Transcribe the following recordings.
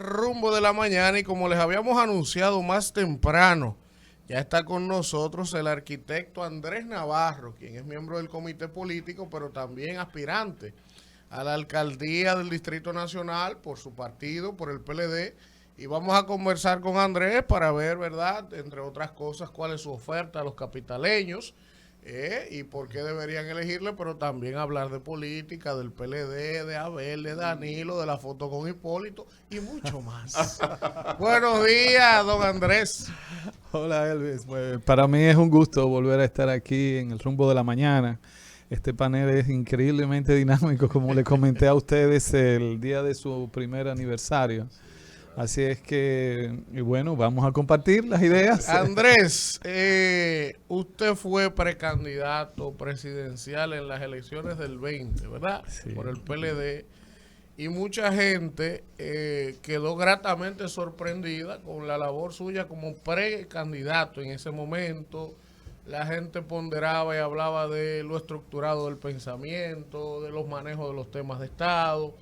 rumbo de la mañana y como les habíamos anunciado más temprano, ya está con nosotros el arquitecto Andrés Navarro, quien es miembro del comité político, pero también aspirante a la alcaldía del Distrito Nacional por su partido, por el PLD. Y vamos a conversar con Andrés para ver, ¿verdad?, entre otras cosas, cuál es su oferta a los capitaleños y por qué deberían elegirle, pero también hablar de política, del PLD, de Abel, de Danilo, de la foto con Hipólito y mucho más. Buenos días, don Andrés. Hola Elvis, pues, para mí es un gusto volver a estar aquí en el rumbo de la mañana. Este panel es increíblemente dinámico, como le comenté a ustedes el día de su primer aniversario. Así es que, y bueno, vamos a compartir las ideas. Andrés, usted fue precandidato presidencial en las elecciones del 20, ¿verdad? Sí. Por el PLD. Y mucha gente quedó gratamente sorprendida con la labor suya como precandidato en ese momento. La gente ponderaba y hablaba de lo estructurado del pensamiento, de los manejos de los temas de Estado.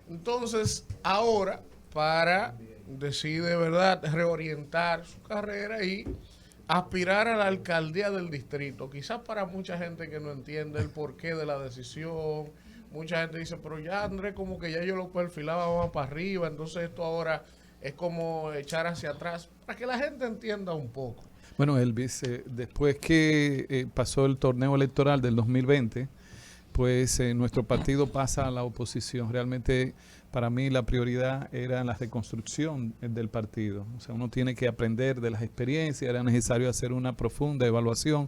Entonces, ahora, decide, ¿verdad?, reorientar su carrera y aspirar a la alcaldía del distrito. Quizás para mucha gente que no entiende el porqué de la decisión, mucha gente dice, pero ya Andrés, como que ya yo lo perfilaba más para arriba, entonces esto ahora es como echar hacia atrás, para que la gente entienda un poco. Bueno, Elvis, después que pasó el torneo electoral del 2020, pues nuestro partido pasa a la oposición. Realmente para mí la prioridad era la reconstrucción del partido. O sea, uno tiene que aprender de las experiencias, era necesario hacer una profunda evaluación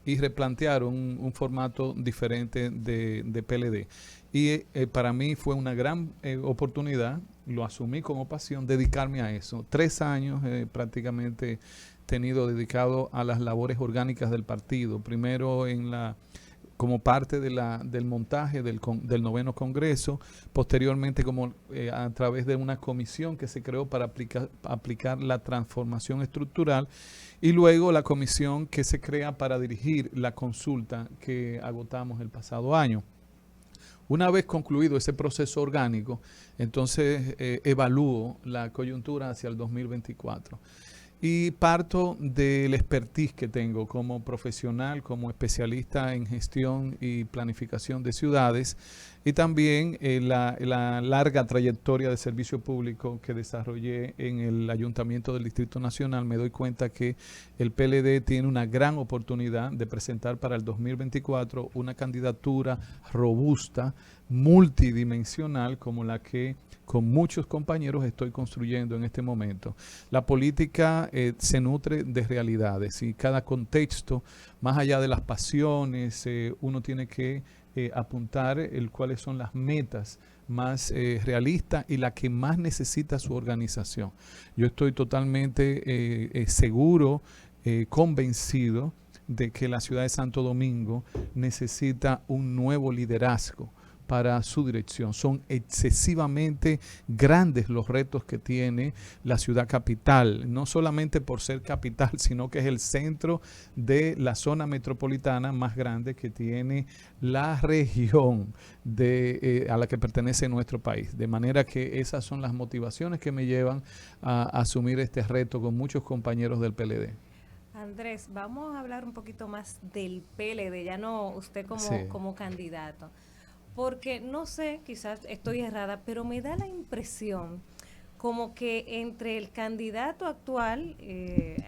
y replantear un formato diferente de PLD. Y para mí fue una gran oportunidad, lo asumí como pasión, dedicarme a eso. 3 años prácticamente tenido dedicado a las labores orgánicas del partido. Primero como parte del montaje del 9º Congreso, posteriormente como a través de una comisión que se creó para aplicar la transformación estructural y luego la comisión que se crea para dirigir la consulta que agotamos el pasado año. Una vez concluido ese proceso orgánico, entonces evalúo la coyuntura hacia el 2024. Y parto del expertise que tengo como profesional, como especialista en gestión y planificación de ciudades y también la larga trayectoria de servicio público que desarrollé en el Ayuntamiento del Distrito Nacional. Me doy cuenta que el PLD tiene una gran oportunidad de presentar para el 2024 una candidatura robusta, multidimensional, como la que con muchos compañeros estoy construyendo en este momento. La política se nutre de realidades y cada contexto, más allá de las pasiones, uno tiene que apuntar cuáles son las metas más realistas y la que más necesita su organización. Yo estoy totalmente seguro, convencido de que la ciudad de Santo Domingo necesita un nuevo liderazgo para su dirección. Son excesivamente grandes los retos que tiene la ciudad capital, no solamente por ser capital, sino que es el centro de la zona metropolitana más grande que tiene la región a la que pertenece nuestro país. De manera que esas son las motivaciones que me llevan a asumir este reto con muchos compañeros del PLD. Andrés, vamos a hablar un poquito más del PLD, ya no usted como candidato. Porque no sé, quizás estoy errada, pero me da la impresión como que entre el candidato actual,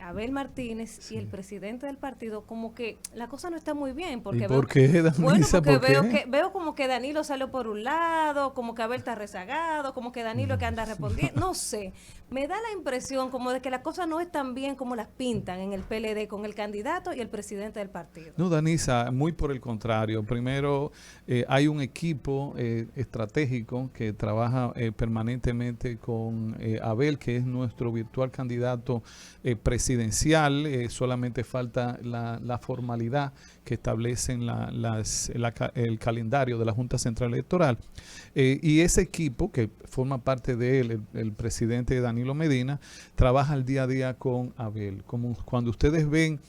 Abel Martínez, y el presidente del partido, como que la cosa no está muy bien. Porque ¿Y por qué, Danisa? Bueno, porque ¿Por qué? veo como que Danilo salió por un lado, como que Abel está rezagado, como que Danilo que anda respondiendo, no sé. Me da la impresión como de que las cosas no están bien como las pintan en el PLD con el candidato y el presidente del partido. No, Danisa, muy por el contrario. Primero, hay un equipo estratégico que trabaja permanentemente con Abel, que es nuestro virtual candidato presidencial. Solamente falta la formalidad que establecen el calendario de la Junta Central Electoral. Y ese equipo, que forma parte de él, el presidente Danilo Medina, trabaja el día a día con Abel. Como cuando ustedes ven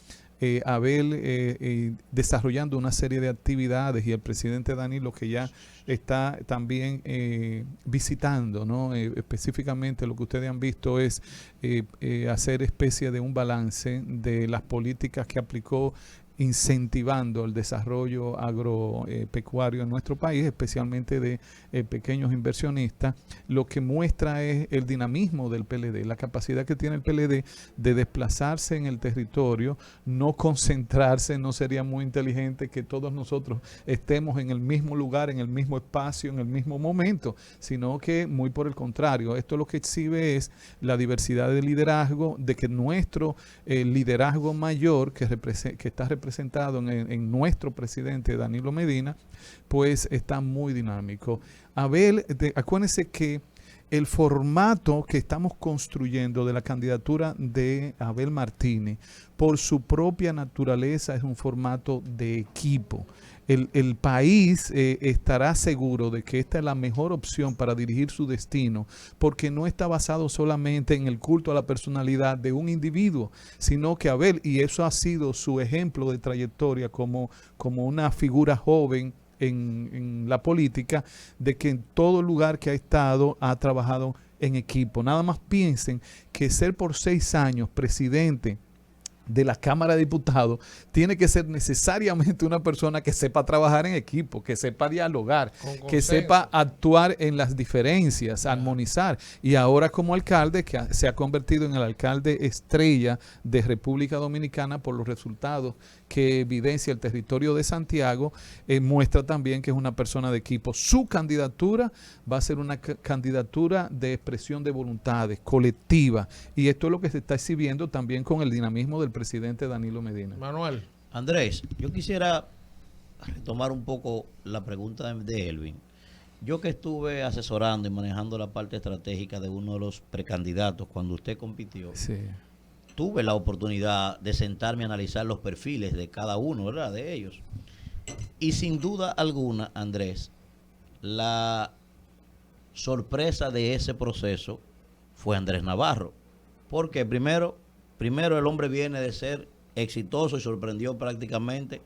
Abel desarrollando una serie de actividades y el presidente Danilo que ya está también visitando, ¿no? Específicamente lo que ustedes han visto es hacer especie de un balance de las políticas que aplicó incentivando el desarrollo agropecuario en nuestro país, especialmente de pequeños inversionistas. Lo que muestra es el dinamismo del PLD, la capacidad que tiene el PLD de desplazarse en el territorio, no concentrarse. No sería muy inteligente que todos nosotros estemos en el mismo lugar, en el mismo espacio, en el mismo momento, sino que muy por el contrario. Esto lo que exhibe es la diversidad de liderazgo, de que nuestro liderazgo mayor que está representado en nuestro presidente Danilo Medina, pues está muy dinámico. Abel, acuérdense que el formato que estamos construyendo de la candidatura de Abel Martínez, por su propia naturaleza, es un formato de equipo. El país estará seguro de que esta es la mejor opción para dirigir su destino, porque no está basado solamente en el culto a la personalidad de un individuo, sino que Abel, y eso ha sido su ejemplo de trayectoria como una figura joven en la política, de que en todo lugar que ha estado ha trabajado en equipo. Nada más piensen que ser por 6 años presidente de la Cámara de Diputados tiene que ser necesariamente una persona que sepa trabajar en equipo, que sepa dialogar, que sepa actuar en las diferencias, armonizar. Y ahora como alcalde, que se ha convertido en el alcalde estrella de República Dominicana por los resultados que evidencia el territorio de Santiago, muestra también que es una persona de equipo. Su candidatura va a ser una candidatura de expresión de voluntades, colectiva, y esto es lo que se está exhibiendo también con el dinamismo del presidente Danilo Medina. Manuel. Andrés, yo quisiera retomar un poco la pregunta de Elvin. Yo que estuve asesorando y manejando la parte estratégica de uno de los precandidatos cuando usted compitió, sí, tuve la oportunidad de sentarme a analizar los perfiles de cada uno, ¿verdad?, de ellos. Y sin duda alguna, Andrés, la sorpresa de ese proceso fue Andrés Navarro. Porque primero el hombre viene de ser exitoso y sorprendió prácticamente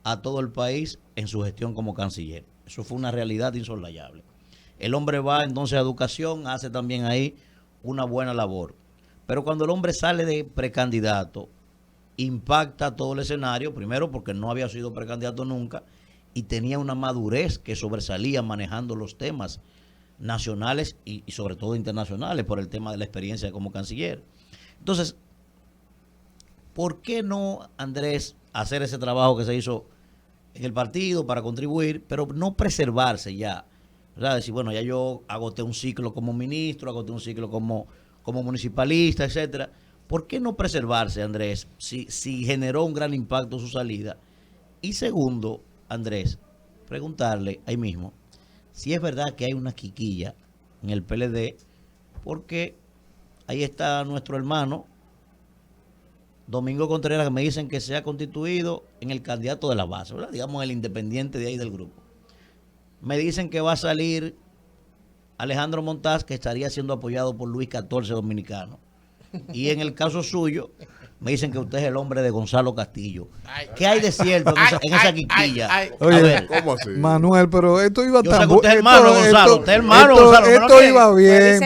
a todo el país en su gestión como canciller. Eso fue una realidad insoslayable. El hombre va entonces a educación, hace también ahí una buena labor. Pero cuando el hombre sale de precandidato, impacta todo el escenario, primero porque no había sido precandidato nunca y tenía una madurez que sobresalía manejando los temas nacionales y sobre todo internacionales por el tema de la experiencia como canciller. Entonces, ¿por qué no, Andrés, hacer ese trabajo que se hizo en el partido para contribuir, pero no preservarse ya? O sea, decir, bueno, ya yo agoté un ciclo como ministro, agoté un ciclo como municipalista, etcétera. ¿Por qué no preservarse, Andrés, si generó un gran impacto su salida? Y segundo, Andrés, preguntarle ahí mismo si es verdad que hay una quiquilla en el PLD, porque ahí está nuestro hermano Domingo Contreras, que me dicen que se ha constituido en el candidato de la base, ¿verdad?, digamos el independiente de ahí del grupo. Me dicen que va a salir Alejandro Montaz, que estaría siendo apoyado por Luis XIV dominicano. Y en el caso suyo, me dicen que usted es el hombre de Gonzalo Castillo. ¿Qué hay de cierto en esa quiquilla? Oye, ¿cómo así? Manuel, pero esto iba tan bien. Yo sé que usted es hermano de Gonzalo. Usted es hermano de Gonzalo. Esto iba bien.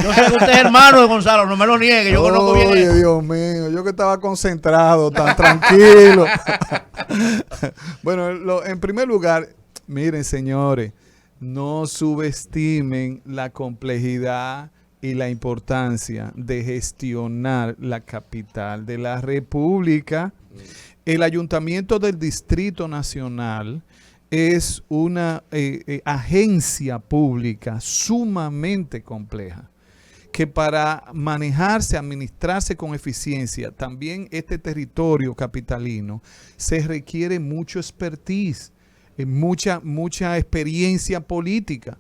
Yo sé que usted es hermano de Gonzalo, no me lo niegue. Yo conozco bien. Oye, Dios mío, yo que estaba concentrado, tan tranquilo. Bueno, en primer lugar, miren, señores, no subestimen la complejidad y la importancia de gestionar la capital de la República. El Ayuntamiento del Distrito Nacional es una agencia pública sumamente compleja, que para manejarse, administrarse con eficiencia, también este territorio capitalino, se requiere mucho expertise, mucha experiencia política.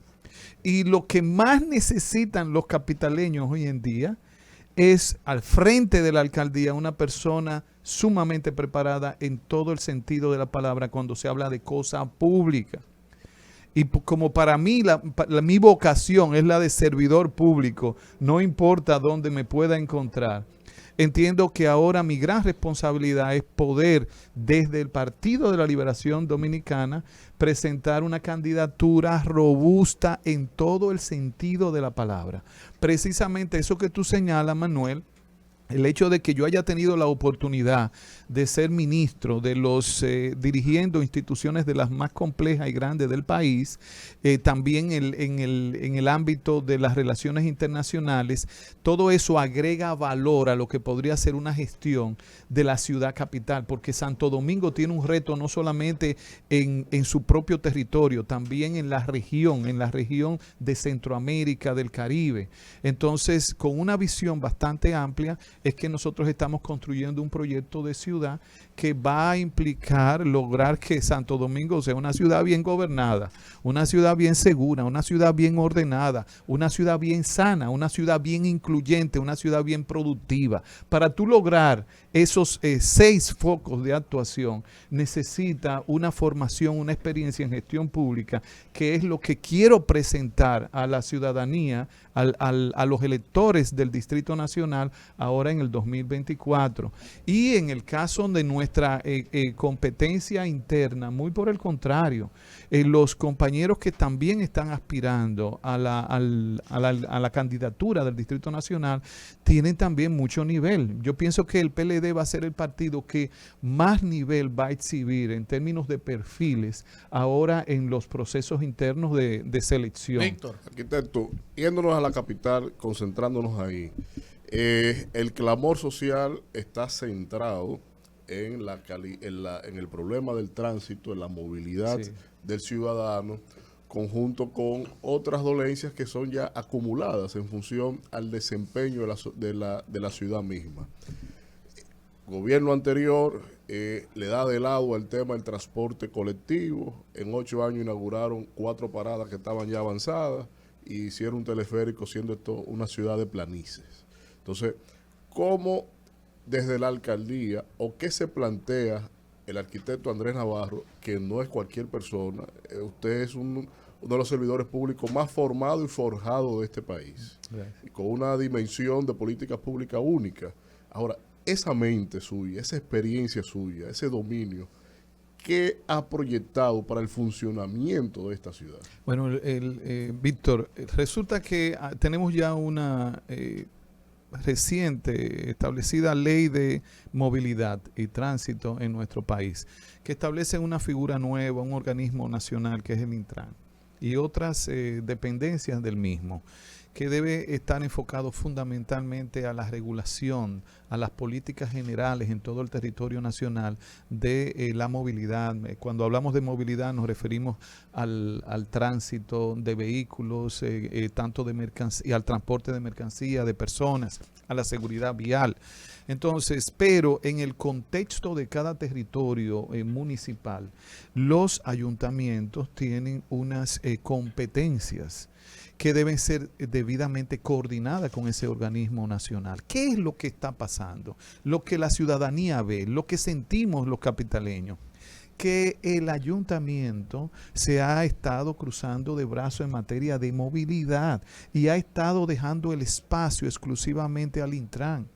Y lo que más necesitan los capitaleños hoy en día es al frente de la alcaldía una persona sumamente preparada en todo el sentido de la palabra cuando se habla de cosa pública. Y como para mí mi vocación es la de servidor público, no importa dónde me pueda encontrar, entiendo que ahora mi gran responsabilidad es poder, desde el Partido de la Liberación Dominicana, presentar una candidatura robusta en todo el sentido de la palabra. Precisamente eso que tú señalas, Manuel, el hecho de que yo haya tenido la oportunidad de ser ministro de los dirigiendo instituciones de las más complejas y grandes del país, también en el ámbito de las relaciones internacionales, todo eso agrega valor a lo que podría ser una gestión de la ciudad capital, porque Santo Domingo tiene un reto no solamente en su propio territorio, también en la región de Centroamérica, del Caribe. Entonces, con una visión bastante amplia, es que nosotros estamos construyendo un proyecto de ciudad que va a implicar lograr que Santo Domingo sea una ciudad bien gobernada, una ciudad bien segura, una ciudad bien ordenada, una ciudad bien sana, una ciudad bien incluyente, una ciudad bien productiva. Para tú lograr esos 6 focos de actuación, necesita una formación, una experiencia en gestión pública, que es lo que quiero presentar a la ciudadanía, a los electores del Distrito Nacional ahora en el 2024. Y en el caso de nuestra competencia interna, muy por el contrario, los compañeros que también están aspirando a la candidatura del Distrito Nacional tienen también mucho nivel. Yo pienso que el PLD va a ser el partido que más nivel va a exhibir en términos de perfiles ahora en los procesos internos de selección. Víctor. Arquitecto, yéndonos a la capital, concentrándonos ahí, el clamor social está centrado en el problema del tránsito, en la movilidad del ciudadano, conjunto con otras dolencias que son ya acumuladas en función al desempeño de la ciudad misma. Gobierno anterior le da de lado al tema del transporte colectivo. En 8 años inauguraron 4 paradas que estaban ya avanzadas y hicieron un teleférico, siendo esto una ciudad de planicies. Entonces, ¿cómo desde la alcaldía o qué se plantea el arquitecto Andrés Navarro, que no es cualquier persona? Usted es uno de los servidores públicos más formados y forjados de este país, y con una dimensión de políticas públicas única. Ahora, esa mente suya, esa experiencia suya, ese dominio, ¿qué ha proyectado para el funcionamiento de esta ciudad? Bueno, Víctor, resulta que tenemos ya una reciente establecida ley de movilidad y tránsito en nuestro país, que establece una figura nueva, un organismo nacional que es el Intran, y otras dependencias del mismo, que debe estar enfocado fundamentalmente a la regulación, a las políticas generales en todo el territorio nacional de la movilidad. Cuando hablamos de movilidad nos referimos al tránsito de vehículos, tanto de mercancía, al transporte de mercancía, de personas, a la seguridad vial. Entonces, pero en el contexto de cada territorio municipal, los ayuntamientos tienen unas competencias que deben ser debidamente coordinadas con ese organismo nacional. ¿Qué es lo que está pasando? Lo que la ciudadanía ve, lo que sentimos los capitaleños, que el ayuntamiento se ha estado cruzando de brazos en materia de movilidad y ha estado dejando el espacio exclusivamente al Intran.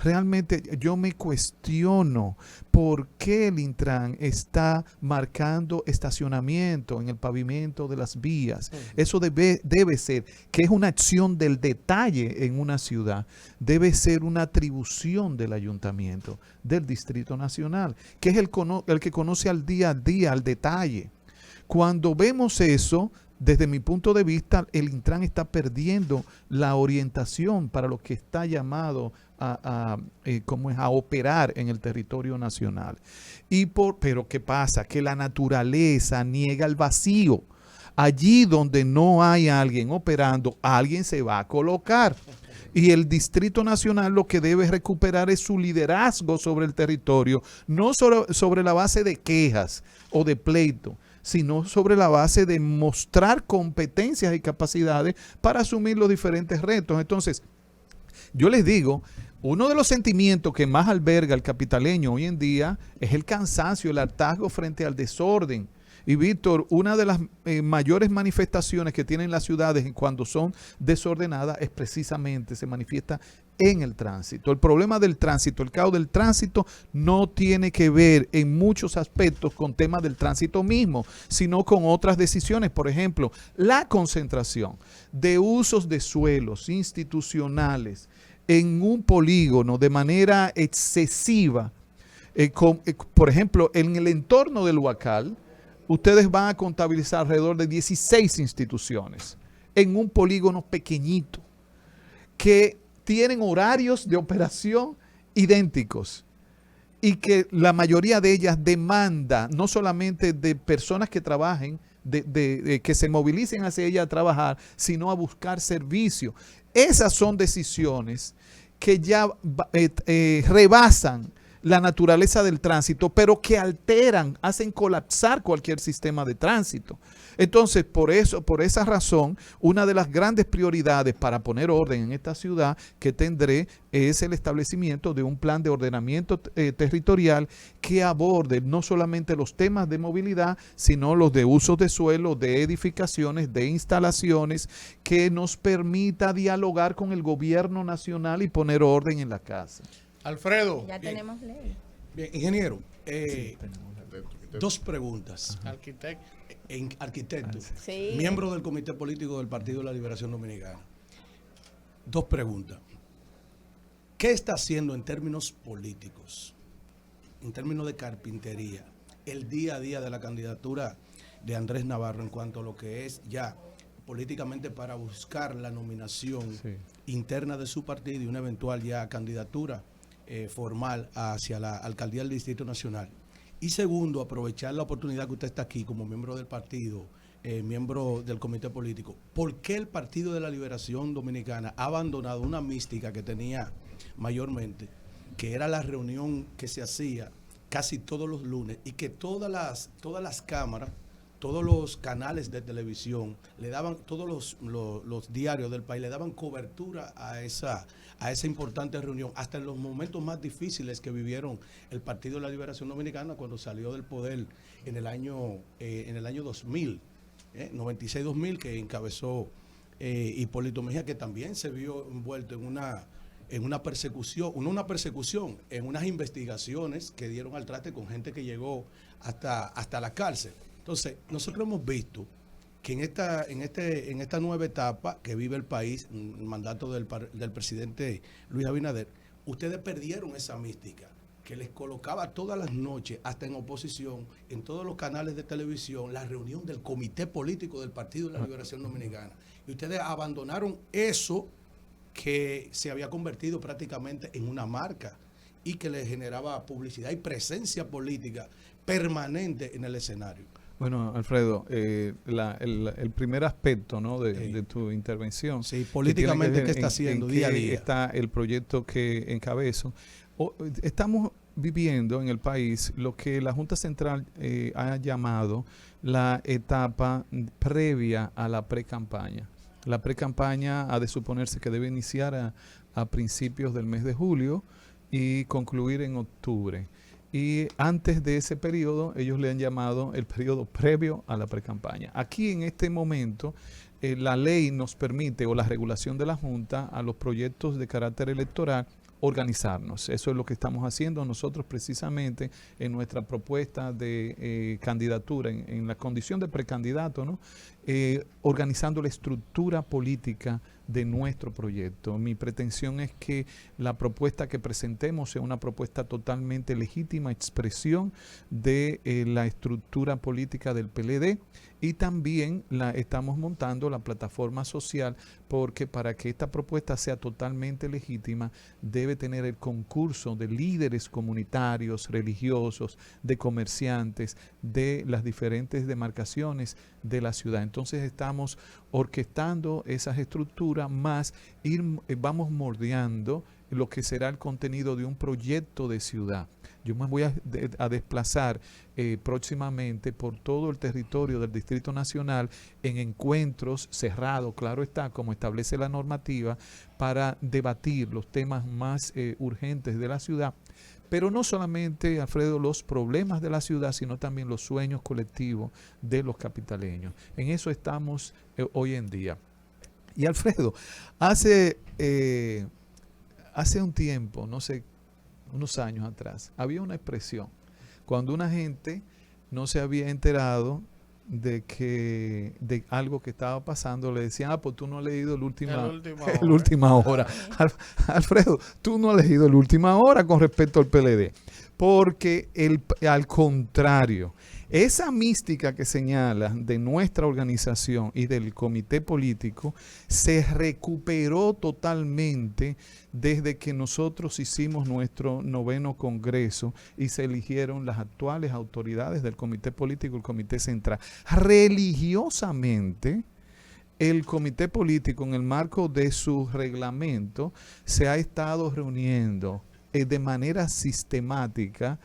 Realmente yo me cuestiono por qué el Intran está marcando estacionamiento en el pavimento de las vías. Eso debe ser, que es una acción del detalle en una ciudad, debe ser una atribución del ayuntamiento, del Distrito Nacional, que es el que conoce al día a día, al detalle. Cuando vemos eso, desde mi punto de vista, el Intran está perdiendo la orientación para lo que está llamado a operar en el territorio nacional. Pero ¿qué pasa? Que la naturaleza niega el vacío. Allí donde no hay alguien operando, alguien se va a colocar. Y el Distrito Nacional lo que debe recuperar es su liderazgo sobre el territorio, no sobre la base de quejas o de pleito, sino sobre la base de mostrar competencias y capacidades para asumir los diferentes retos. Entonces, yo les digo, uno de los sentimientos que más alberga el capitaleño hoy en día es el cansancio, el hartazgo frente al desorden. Y Víctor, una de las mayores manifestaciones que tienen las ciudades cuando son desordenadas es precisamente, se manifiesta en el tránsito. El problema del tránsito, el caos del tránsito no tiene que ver en muchos aspectos con temas del tránsito mismo, sino con otras decisiones. Por ejemplo, la concentración de usos de suelos institucionales en un polígono de manera excesiva. Por ejemplo, en el entorno del Huacal, ustedes van a contabilizar alrededor de 16 instituciones en un polígono pequeñito que tienen horarios de operación idénticos y que la mayoría de ellas demanda no solamente de personas que trabajen, que se movilicen hacia ella a trabajar, sino a buscar servicio. Esas son decisiones que ya rebasan la naturaleza del tránsito, pero que alteran, hacen colapsar cualquier sistema de tránsito. Entonces, por esa razón, una de las grandes prioridades para poner orden en esta ciudad que tendré es el establecimiento de un plan de ordenamiento territorial que aborde no solamente los temas de movilidad, sino los de usos de suelo, de edificaciones, de instalaciones, que nos permita dialogar con el gobierno nacional y poner orden en la casa. Alfredo. Ya tenemos ley. Bien, ingeniero, dos preguntas. Arquitecto. Sí. Miembro del Comité Político del Partido de la Liberación Dominicana. Dos preguntas. ¿Qué está haciendo en términos políticos, en términos de carpintería, el día a día de la candidatura de Andrés Navarro en cuanto a lo que es ya políticamente para buscar la nominación interna de su partido y una eventual ya candidatura formal hacia la alcaldía del Distrito Nacional? Y segundo, aprovechar la oportunidad que usted está aquí como miembro del partido, miembro del comité político. ¿Por qué el Partido de la Liberación Dominicana ha abandonado una mística que tenía mayormente, que era la reunión que se hacía casi todos los lunes y que todas las cámaras, todos los canales de televisión, le daban, todos los diarios del país le daban cobertura a esa importante reunión, hasta en los momentos más difíciles que vivieron el Partido de la Liberación Dominicana cuando salió del poder en el año 2000, 96-2000, que encabezó Hipólito Mejía, que también se vio envuelto en una persecución, en unas investigaciones que dieron al traste con gente que llegó hasta la cárcel. Entonces, nosotros hemos visto que en esta nueva etapa que vive el país, el mandato del presidente Luis Abinader, ustedes perdieron esa mística que les colocaba todas las noches, hasta en oposición, en todos los canales de televisión, la reunión del Comité Político del Partido de la Liberación Dominicana. Y ustedes abandonaron eso que se había convertido prácticamente en una marca y que les generaba publicidad y presencia política permanente en el escenario. Bueno, Alfredo, el primer aspecto, ¿no?, de tu intervención. Sí, políticamente, ¿qué está haciendo día a día? Está el proyecto que encabezo. Estamos viviendo en el país lo que la Junta Central ha llamado la etapa previa a la precampaña. La precampaña ha de suponerse que debe iniciar a principios del mes de julio y concluir en octubre. Y antes de ese periodo, ellos le han llamado el periodo previo a la precampaña. Aquí en este momento, la ley nos permite, o la regulación de la Junta, a los proyectos de carácter electoral, organizarnos. Eso es lo que estamos haciendo nosotros precisamente en nuestra propuesta de candidatura, en la condición de precandidato, ¿no? Organizando la estructura política de nuestro proyecto. Mi pretensión es que la propuesta que presentemos sea una propuesta totalmente legítima, expresión de la estructura política del PLD, y también estamos montando la plataforma social, porque para que esta propuesta sea totalmente legítima debe tener el concurso de líderes comunitarios, religiosos, de comerciantes, de las diferentes demarcaciones de la ciudad. Entonces estamos orquestando esas estructuras, más vamos moldeando lo que será el contenido de un proyecto de ciudad. Yo me voy a desplazar próximamente por todo el territorio del Distrito Nacional en encuentros cerrados, claro está, como establece la normativa, para debatir los temas más urgentes de la ciudad. Pero no solamente, Alfredo, los problemas de la ciudad, sino también los sueños colectivos de los capitaleños. En eso estamos hace un tiempo, no sé, unos años atrás, había una expresión. Cuando una gente no se había enterado de algo que estaba pasando, le decían, pues tú no has leído el última hora. Alfredo, tú no has leído el última hora con respecto al PLD. Porque al contrario, esa mística que señala de nuestra organización y del comité político se recuperó totalmente desde que nosotros hicimos nuestro 9º congreso y se eligieron las actuales autoridades del comité político, el comité central. Religiosamente, el comité político, en el marco de su reglamento, se ha estado reuniendo de manera sistemática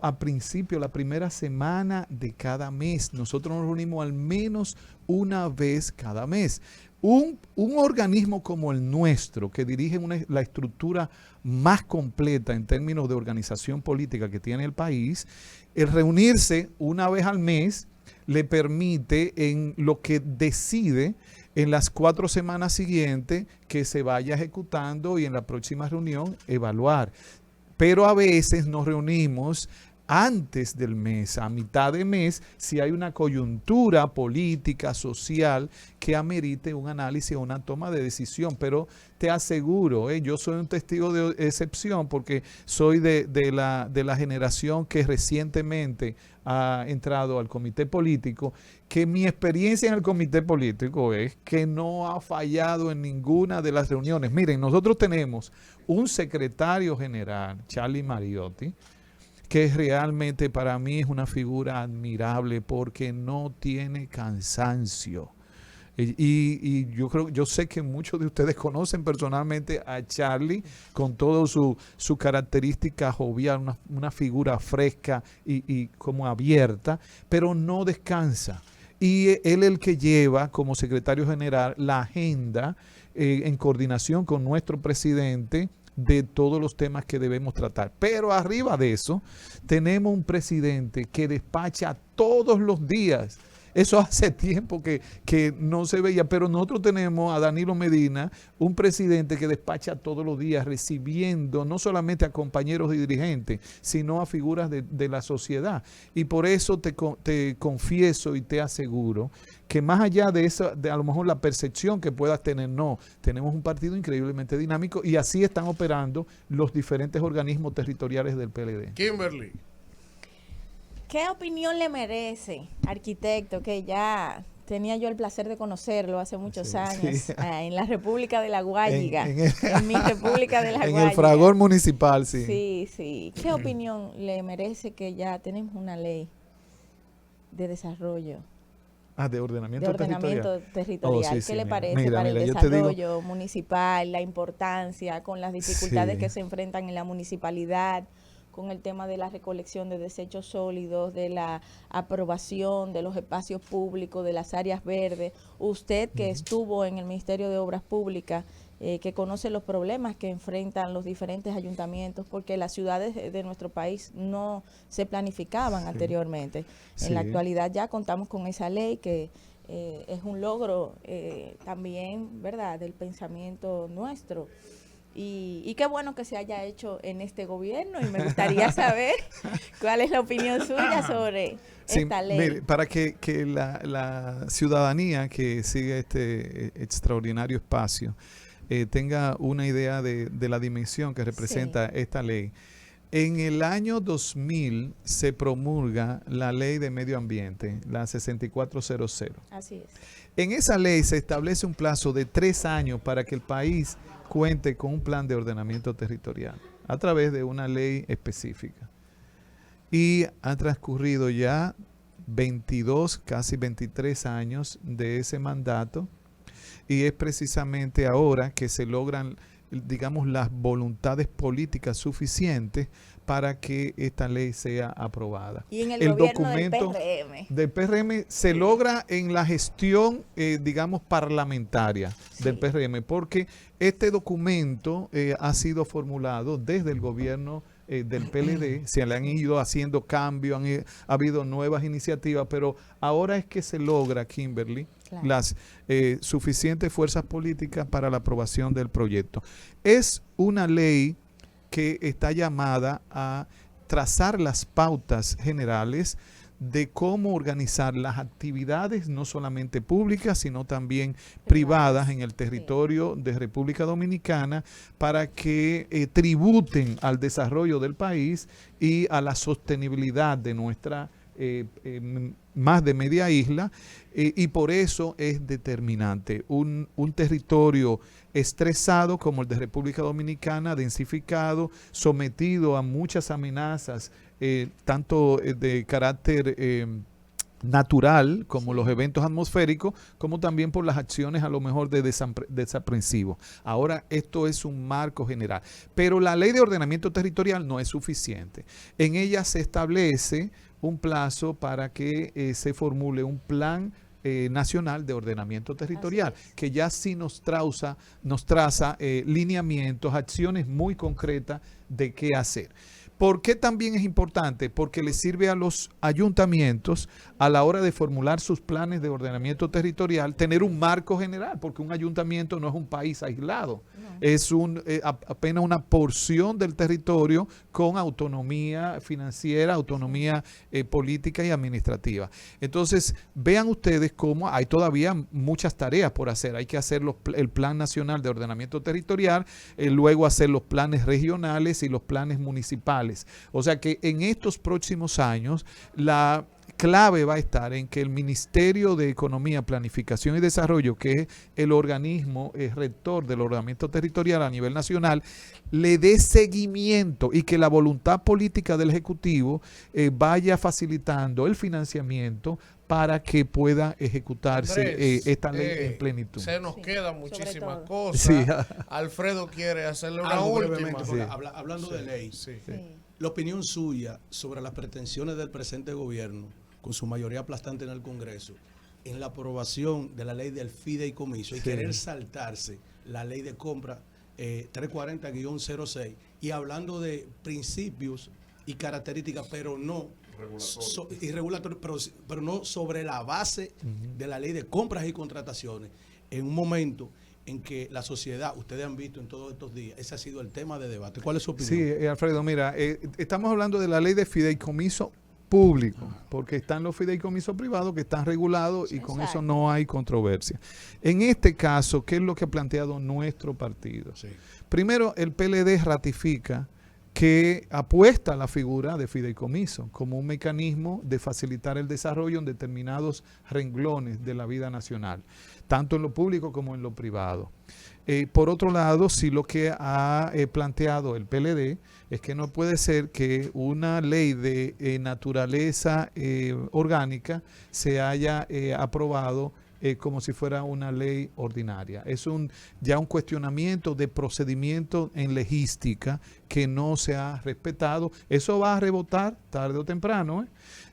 a principio, la primera semana de cada mes. Nosotros nos reunimos al menos una vez cada mes. Un organismo como el nuestro, que dirige la estructura más completa en términos de organización política que tiene el país, el reunirse una vez al mes le permite, en lo que decide, en las 4 semanas siguientes, que se vaya ejecutando y en la próxima reunión evaluar. Pero a veces nos reunimos antes del mes, a mitad de mes, si hay una coyuntura política, social, que amerite un análisis o una toma de decisión. Pero te aseguro, yo soy un testigo de excepción porque soy de la generación que recientemente ha entrado al comité político, que mi experiencia en el comité político es que no ha fallado en ninguna de las reuniones. Miren, nosotros tenemos un secretario general, Charlie Mariotti, que realmente para mí es una figura admirable porque no tiene cansancio. Y yo sé que muchos de ustedes conocen personalmente a Charlie con toda su característica jovial, una figura fresca y como abierta, pero no descansa. Y él es el que lleva como secretario general la agenda en coordinación con nuestro presidente de todos los temas que debemos tratar. Pero arriba de eso, tenemos un presidente que despacha todos los días. Eso hace tiempo que no se veía, pero nosotros tenemos a Danilo Medina, un presidente que despacha todos los días recibiendo no solamente a compañeros y dirigentes, sino a figuras de la sociedad. Y por eso te confieso y te aseguro que más allá de eso, de a lo mejor la percepción que puedas tener, no, tenemos un partido increíblemente dinámico y así están operando los diferentes organismos territoriales del PLD. Kimberly. ¿Qué opinión le merece, arquitecto, que ya tenía yo el placer de conocerlo hace muchos años, en la República de La Guayiga, en mi República de La Guayiga? En el fragor municipal, sí. Sí, sí. ¿Qué opinión le merece que ya tenemos una ley de desarrollo? De ordenamiento territorial. ¿Qué le parece para el desarrollo municipal, la importancia con las dificultades que se enfrentan en la municipalidad, con el tema de la recolección de desechos sólidos, de la aprobación de los espacios públicos, de las áreas verdes? Usted que estuvo en el Ministerio de Obras Públicas, que conoce los problemas que enfrentan los diferentes ayuntamientos, porque las ciudades de nuestro país no se planificaban anteriormente. En la actualidad ya contamos con esa ley que es un logro también, ¿verdad?, del pensamiento nuestro. Y qué bueno que se haya hecho en este gobierno, y me gustaría saber cuál es la opinión suya sobre esta ley. Mire, para que la ciudadanía que sigue este extraordinario espacio tenga una idea de la dimensión que representa esta ley. En el año 2000 se promulga la Ley de Medio Ambiente, la 6400. Así es. En esa ley se establece un plazo de 3 años para que el país cuente con un plan de ordenamiento territorial a través de una ley específica. Y ha transcurrido ya 22, casi 23 años de ese mandato, y es precisamente ahora que se logran, digamos, las voluntades políticas suficientes para que esta ley sea aprobada. Y en el gobierno del PRM se logra en la gestión, digamos, parlamentaria del PRM, porque este documento ha sido formulado desde el gobierno del PLD, se le han ido haciendo cambios, ha habido nuevas iniciativas, pero ahora es que se logra, Kimberly, claro, las suficientes fuerzas políticas para la aprobación del proyecto. Es una ley que está llamada a trazar las pautas generales de cómo organizar las actividades, no solamente públicas, sino también privadas en el territorio de República Dominicana, para que tributen al desarrollo del país y a la sostenibilidad de nuestra más de media isla, y por eso es determinante. Un territorio estresado como el de República Dominicana, densificado, sometido a muchas amenazas, tanto de carácter natural, como los eventos atmosféricos, como también por las acciones a lo mejor de desaprensivos. Ahora, esto es un marco general. Pero la ley de ordenamiento territorial no es suficiente. En ella se establece un plazo para que se formule un plan nacional de ordenamiento territorial, que ya sí nos traza lineamientos, acciones muy concretas de qué hacer. ¿Por qué también es importante? Porque le sirve a los ayuntamientos a la hora de formular sus planes de ordenamiento territorial, tener un marco general, porque un ayuntamiento no es un país aislado, no, es apenas una porción del territorio con autonomía financiera, autonomía política y administrativa. Entonces, vean ustedes cómo hay todavía muchas tareas por hacer. Hay que hacer el Plan Nacional de Ordenamiento Territorial, luego hacer los planes regionales y los planes municipales. O sea que en estos próximos años la clave va a estar en que el Ministerio de Economía, Planificación y Desarrollo, que es el organismo rector del ordenamiento territorial a nivel nacional, le dé seguimiento y que la voluntad política del Ejecutivo vaya facilitando el financiamiento para que pueda ejecutarse Andrés, esta ley en plenitud. Se nos quedan muchísimas cosas. Sí. Alfredo quiere hacerle una última. Sí. Hablando de ley, la opinión suya sobre las pretensiones del presente gobierno, con su mayoría aplastante en el Congreso, en la aprobación de la ley del fideicomiso y querer saltarse la ley de compra 340-06, y hablando de principios y características, pero no regulatorio, pero no sobre la base de la ley de compras y contrataciones, en un momento en que la sociedad, ustedes han visto en todos estos días, ese ha sido el tema de debate. ¿Cuál es su opinión? Sí, Alfredo, mira, estamos hablando de la ley de fideicomiso público, porque están los fideicomisos privados que están regulados y con eso no hay controversia. En este caso, ¿qué es lo que ha planteado nuestro partido? Sí. Primero, el PLD ratifica que apuesta a la figura de fideicomiso como un mecanismo de facilitar el desarrollo en determinados renglones de la vida nacional, tanto en lo público como en lo privado. Por otro lado, sí, lo que ha planteado el PLD es que no puede ser que una ley de naturaleza orgánica se haya aprobado como si fuera una ley ordinaria. Es ya un cuestionamiento de procedimiento en logística que no se ha respetado. Eso va a rebotar tarde o temprano.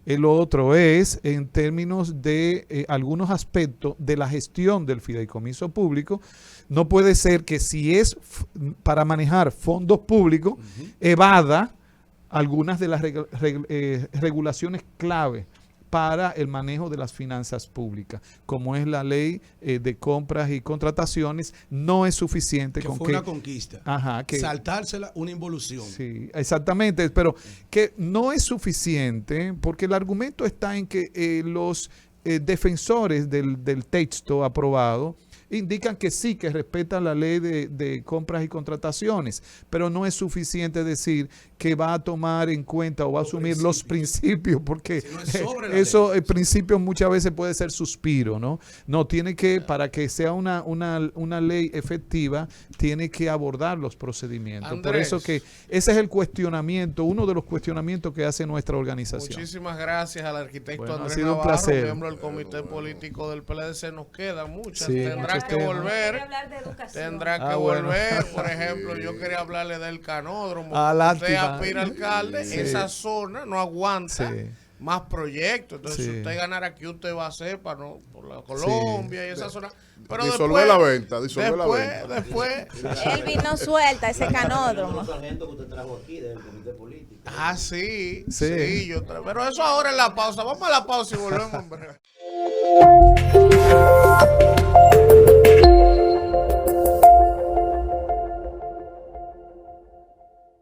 Lo otro es en términos de algunos aspectos de la gestión del fideicomiso público. No puede ser que si es para manejar fondos públicos, evada algunas de las regulaciones clave para el manejo de las finanzas públicas, como es la ley de compras y contrataciones. No es suficiente. Que fue una conquista. Ajá, saltársela, una involución. Sí, exactamente, pero que no es suficiente porque el argumento está en que los defensores del texto aprobado indican que sí, que respetan la ley de compras y contrataciones, pero no es suficiente decir que va a tomar en cuenta o va a asumir los principios, porque eso, el principio muchas veces puede ser suspiro, ¿no? No, tiene que, para que sea una ley efectiva, tiene que abordar los procedimientos. Andrés, por eso que ese es el cuestionamiento, uno de los cuestionamientos que hace nuestra organización. Muchísimas gracias al arquitecto Andrés ha sido Navarro, un placer. miembro del comité político del PLD. Nos quedan muchas, sí, tendrá que volver. Tendrá que volver. Por ejemplo, yo quería hablarle del canódromo. Usted aspira alcalde, esa zona no aguanta más proyectos. Entonces, si usted ganara aquí, usted va a hacer por la Colombia y esa zona. Pero disolver la venta, después. Él vino suelta ese canódromo. Ah, sí. Pero eso ahora en la pausa. Vamos a la pausa y volvemos.